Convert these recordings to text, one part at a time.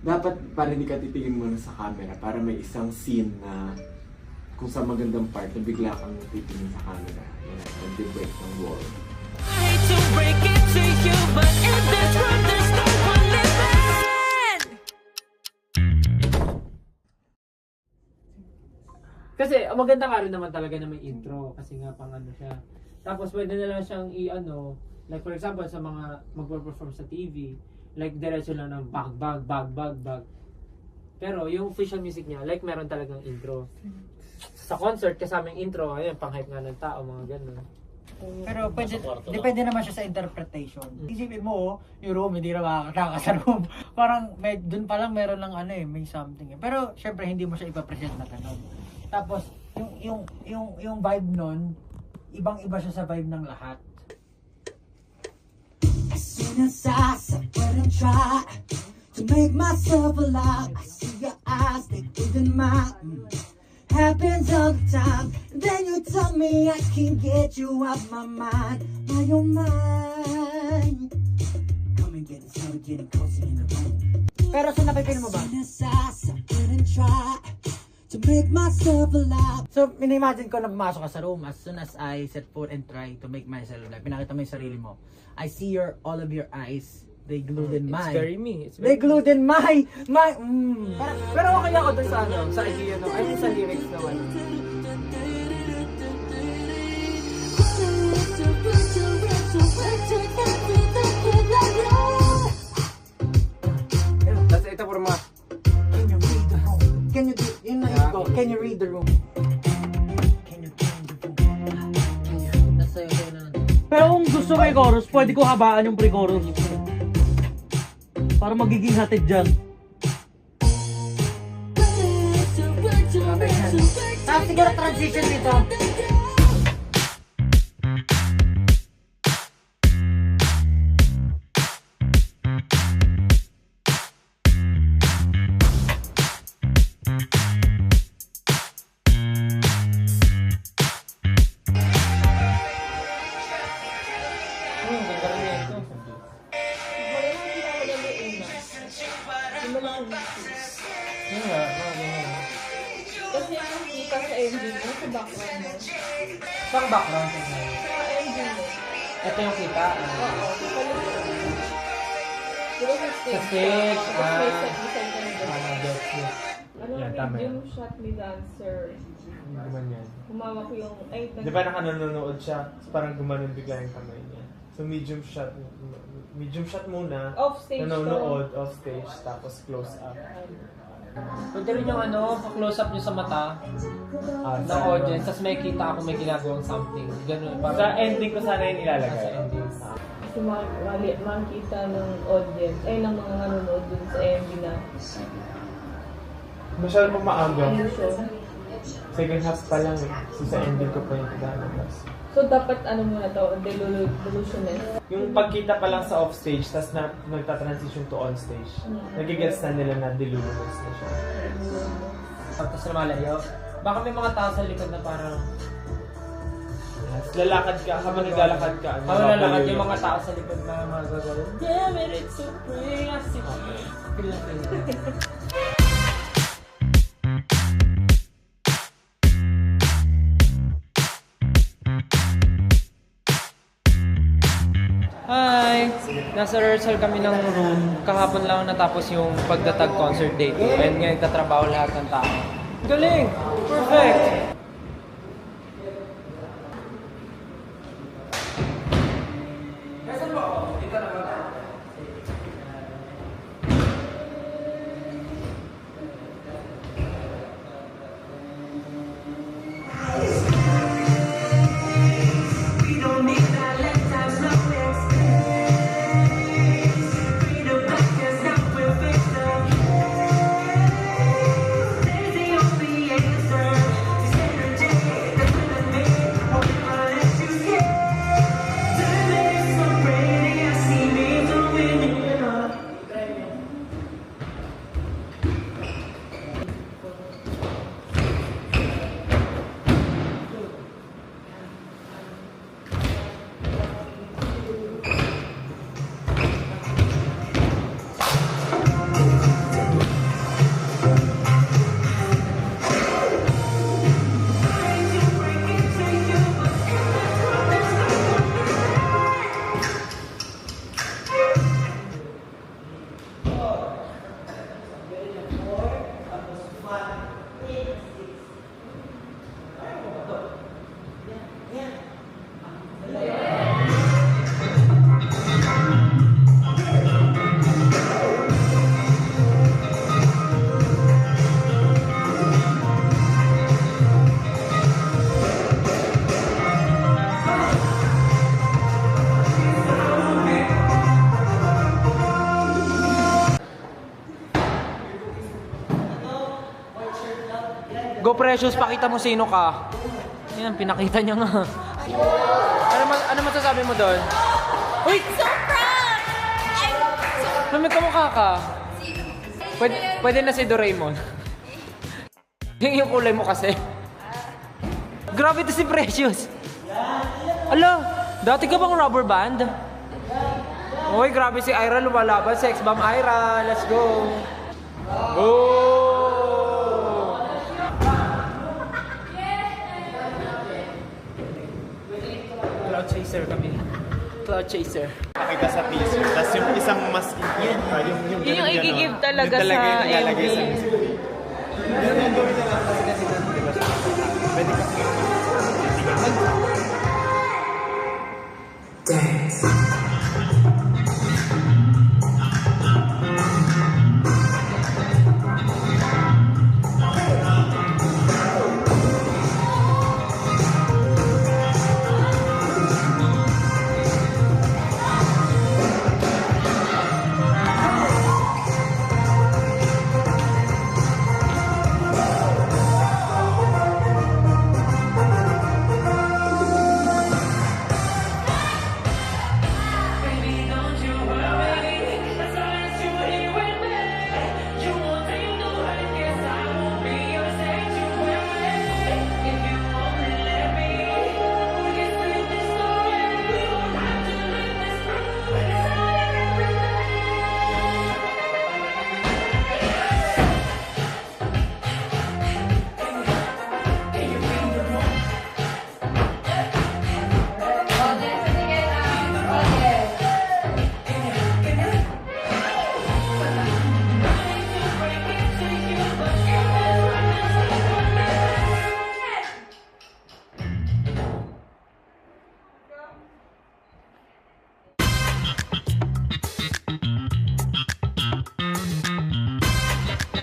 dapat parang hindi ka titingin muna sa camera para may isang scene na kung sa magandang part na bigla kang titingin sa camera. Yan, nag-break ng wall. I hate to break it to you, but in this world there's no one living. Kasi maganda nga rin naman talaga na may intro kasi nga pang ano siya. Tapos pwede na lang siyang i-ano, like for example sa mga magpo-perform sa TV, like diretso lang ng bag. Pero yung official music niya, like meron talagang intro. Sa concert kasamang intro, ayun, pang-hype nga ng tao, mga ganun. Pero depende naman siya sa interpretation. Isipin mo, yung room, hindi na makakataka sa room. Parang, dun pa lang meron lang ano eh, may something eh. Pero, syempre, hindi mo siya ipapresent na ganun. Tapos, yung vibe nun, ibang-iba siya sa vibe ng lahat. As soon as I suffer and try to make myself alive, I see your eyes, they within mine. Happens all the time. Then you tell me I can't get you out my mind. My oh my. Come and get it, so we're getting closer in the room. Pero, so napipil mo ba? As soon as I suffer and try to make myself alive. So, minimagine ko na pumasok ka sa room. As soon as I set foot and try to make myself alive, pinakita mo yung sarili mo. I see all of your eyes. They glued in my. It's very me. They glued in my. Pero okay ako dun sa ano, sa idea no. I mean sa lyrics na ano. Tapos ito for mga Can you read the room? Can you do, yun na Yeah. ito. Can you read the room? Can you read the room? Nasa iyo na. Pero kung gusto mo yung chorus, pwede ko habaan yung pre-chorus. Para magiging hatid dyan. Tapos siguro transition dito. ganda rin ito. Yun nga, mga ganyan. Kasi ang kita sa MV mo, sa background mo. Pang background sa Sa MV mo. ito yung kita. Oo. Diba sa stage? Sa stage, Tapos may set design ka na doon. Gets it. Ano, Yan, tama medium yan. shot ni dancer. Hindi naman yan. Humawak yung, ay, Di ba nakanonood siya? So parang gumanon bigla yung kamay niya. So medium shot muna. off stage Nanonood off stage tapos close up. Pwede rin yung ano, pa-close up nyo sa mata ng audience, tapos may kita ako may ginagawang something. Ganun. Sa ending ko sana yung Sa ilalagay. ending. Kasi makikita ng audience, ay ng mga nanonood dun sa MV na Masyado pa maaga. illusion. Second half pa lang eh. So sa ending ko pa yung ilalabas. So dapat ano muna to, delusionist. Yung pagkita pa lang sa off stage, tapos nagta-transition to on stage. Nagigets na nila na delulubos na siya. Tapos lumalayo. Baka may mga tao sa likod na parang Lalakad ka, habang naglalakad ka. lalakad yung mga tao sa likod na mga gagawin. Damn it, it's so pretty. I see. Feel na feel. Hi! Nasa rehearsal kami ng room. Kahapon lang natapos yung pagdatag concert date. And ngayon nagtatrabaho lahat ng tao. Galing! Perfect! Go Precious, pakita mo sino ka. Yan, pinakita niya nga. Ano masasabi mo doon? Uy! So proud! May kamukha ka. Pwede na si Doraemon. Yung kulay mo kasi. Grabe to si Precious. Ala, dati ka bang rubber band? Uy, grabe si Ira lumalaban. Sex bomb Ira. Let's go. Oh! Cloud chaser kami. Cloud chaser. Nakita sa teaser. Tapos yung isang mas yun Yun yung i-give talaga yun talaga sa yung nilalagay MV. sa music video. Pero yung gawin na lang kasi di ba siya pwede kasi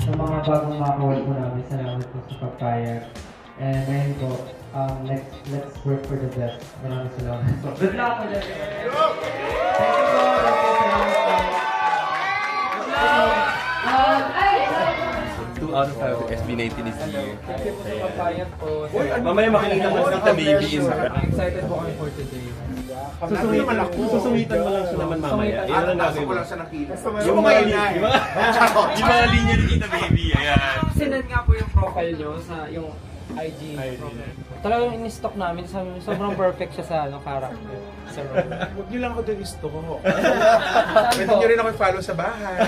Sa mga bagong makakawal po namin, salamat po sa pagpayag. And ngayon po, let's work for the best. Maraming salamat po. Good luck po dyan. Thank you po. Salamat po. 2 out of 5 SB19 is here. Thank you po sa pagpayag po. Mamaya makikita mo si Tita Baby in Excited po kami for today. Susuwitan mo lang siya naman mamaya. Yan ang gagawin mo. Yung mga Yung mga linya ni Tita Baby, ayan. Sinend nga po yung profile nyo sa yung IG profile. Talagang in-stock namin. Sobrang perfect siya sa character. Sa role. Huwag niyo lang ako doon gusto ko. Pwede nyo rin ako i-follow sa bahay.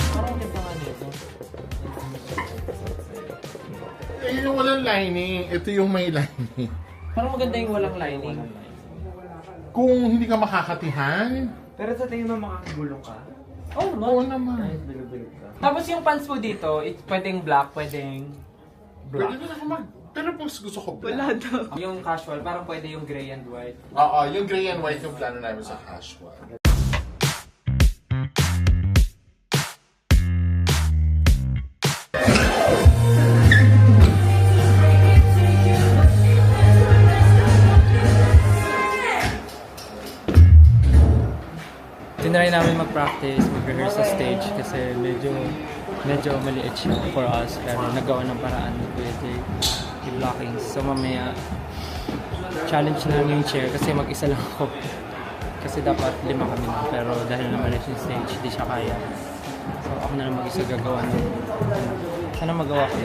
Parang ganda nga nito. Yung walang lining, ito yung may lining. Parang maganda yung walang lining. Kung hindi ka makakatihan, Pero sa tingin mo makakagulong ka? Oh, no. oo naman. Bilog-bilog ka. Tapos yung pants po dito, pwedeng black, pwedeng Pwede black. na ako pero kung gusto ko black. Wala daw. Yung casual, parang pwede yung gray and white. Oo, yung gray and white yung plano namin sa casual. Tinry namin mag-practice, mag-rehearse sa stage kasi medyo maliit siya for us pero nagawa ng paraan ni Kuya Jay i-blocking. So mamaya challenge namin yung chair kasi mag-isa lang ako. Kasi dapat 5 kami na pero dahil na maliit yung stage, hindi siya kaya. So ako na lang mag-isa gagawa ng sana magawa ko.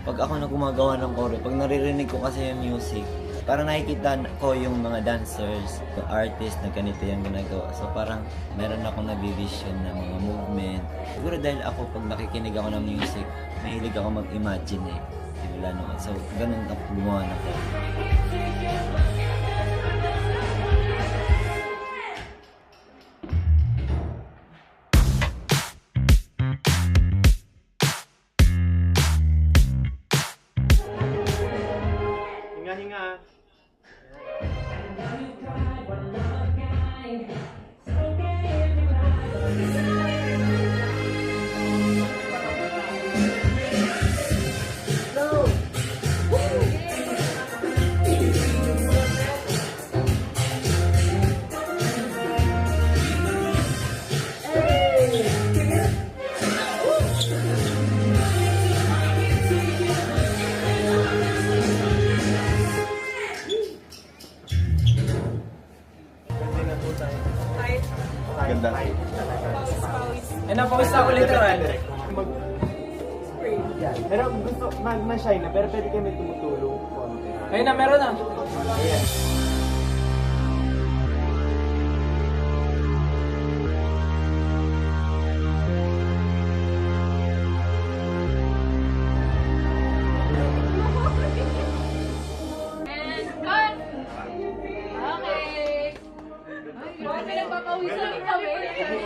Pag ako na gumagawa ng choreo, pag naririnig ko kasi yung music, parang nakikita ko yung mga dancers, yung artist na ganito yung ginagawa. So parang meron akong nabivision ng mga movement. Siguro dahil ako pag nakikinig ako ng music, mahilig ako mag-imagine eh. Wala naman. So ganun ako gumawa ng choreo. Hinga-hinga. light talaga. Eh, napawis ako literal. Pero gusto, ma-shine na, pero pwede kayo may tumutulong. Ayun na, meron na. Ayan. And cut! Okay. Ay, pinagpapawisan din kami.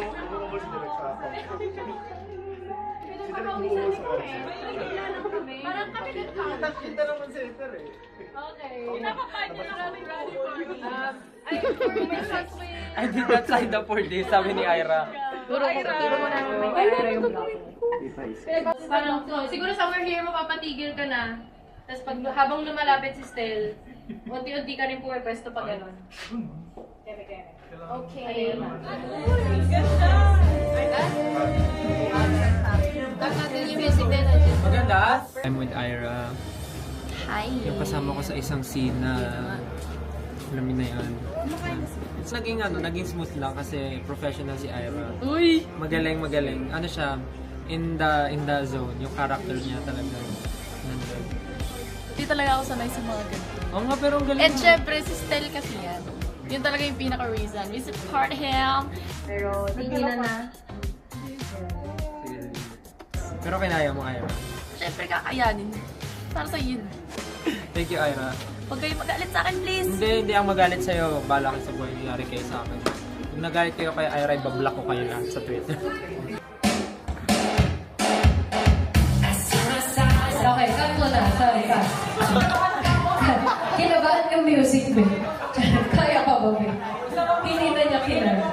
Pinagpapawisan din kami. Parang kami nagkakita. Kita naman sa iter eh. Okay. Pinapapad nyo na namin ready for ay, for my shots with... I did not sign up for this, sabi ni Ira. Turo mo namin may Ira yung block. Parang, siguro somewhere here mapapatigil ka na. Tapos pag habang lumalapit si Stel, unti-unti ka rin pumipwesto pa gano'n. Keme. Okay. Tag natin yung music din. Maganda? I'm with Ira. Hi. Yung kasama ko sa isang scene na alam mo na yun. It's naging smooth lang kasi professional si Ira. Uy! Magaling. Ano siya, in the zone. Yung character niya talaga nandun. Hindi talaga ako sanay sa mga ganito. Oo nga, pero ang galing. And syempre, si Stel kasi yan. Yun talaga yung pinaka-reason. We support him. Pero, tigilan na. Pero kinaya mo, Ira. Syempre, kakayanin. Para sa yun. Thank you, Ira. Huwag kayo magalit sa akin, please. Hindi ako magalit sa'yo. Bala kayo sa buhay. Nangyari kayo sa akin. Kung nagalit kayo kay Ira, ibablock ko kayo lahat sa Twitter. Okay, cut mo na. Sorry, cut. Kinabahan yung music, be. Kaya ka ba, be? Hindi na niya kinala.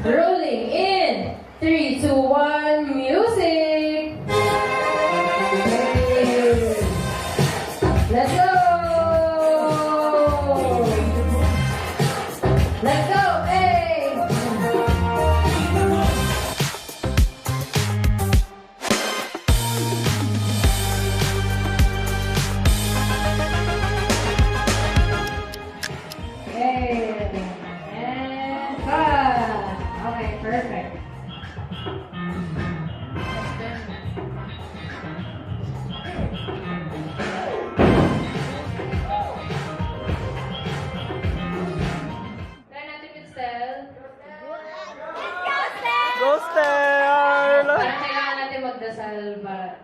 Rolling in 3, 2, 1, music! Let's go! Let's go! Hey! Hey! And cut! Okay, perfect. Try natin with Stel. Go, Stel! Parang kailangan natin magdasal para...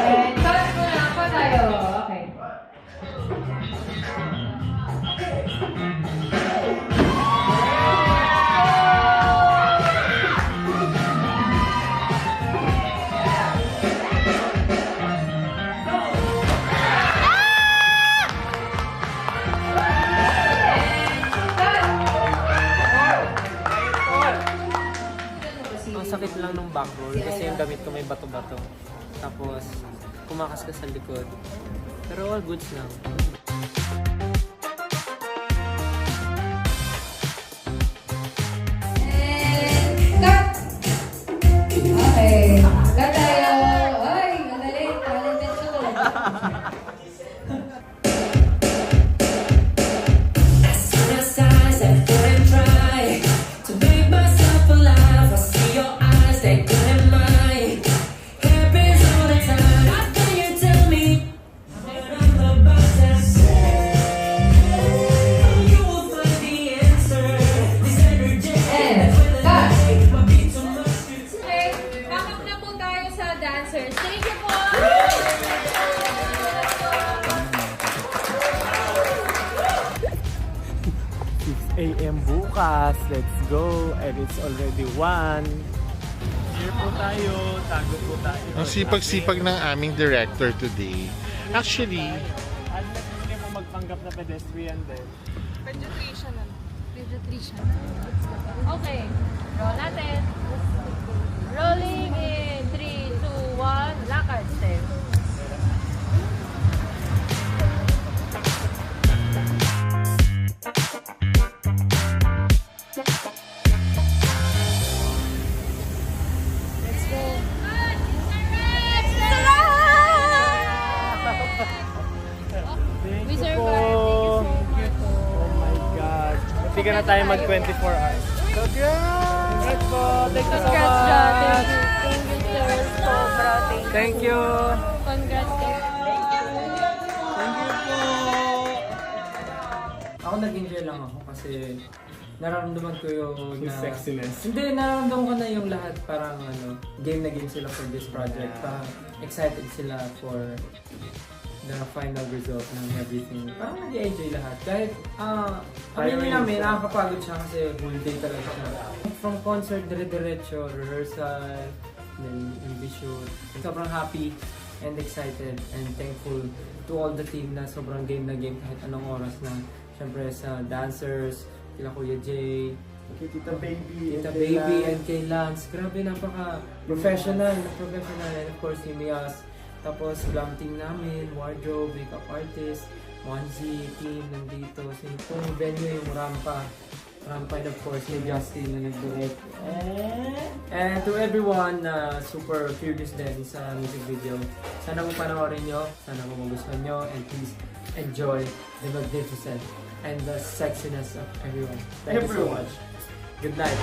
And cut muna pa tayo. Okay. Ang sakit lang ng back roll kasi yung damit ko may bato-bato. Tapos, kumakas ka sa likod. Pero all goods lang. Cut! Okay. Cut tayo. Ay, magaling. Talented siya talaga. And cut! Okay, back up na po tayo sa dancers. Thank you po! 6 a.m. bukas. Let's go. And it's already 1. Here po tayo. Tago po tayo. Ang sipag-sipag ng aming director today. Actually, Unless hindi mo magpanggap na pedestrian din. Pediatrician. Okay, roll natin. Rolling in 3, 2, 1, lakad step. Hindi ka na tayo mag 24 hours. Congrats po! Thank you so Congrats, much! John. Thank you, sir. Sobra. Thank you! Congrats, sir. Thank you po! Ako nag-enjoy lang ako kasi nararamdaman ko yung sexiness. Hindi, nararamdaman ko na yung lahat parang game na game sila for this project. Parang excited sila for the final result ng everything. Parang nag-enjoy lahat. Kahit, aminin namin, nakakapagod siya kasi whole day talaga siya. From concert, dire-diretso, rehearsal, then shoot. Sobrang happy and excited and thankful to all the team na sobrang game na game kahit anong oras na. Siyempre sa dancers, kila Kuya Jay, Tita Baby, and kay Lance. Grabe, napaka-professional, and of course si Mias. Tapos glam team namin, wardrobe, makeup artist, Monzi team nandito. So yung venue yung Rampa and of course si Justin na nag-direct. And to everyone na super curious din sa music video, sana mo panoorin nyo, sana mo magustuhan nyo, and please enjoy the magnificent and the sexiness of everyone. Thank you so much. Good night.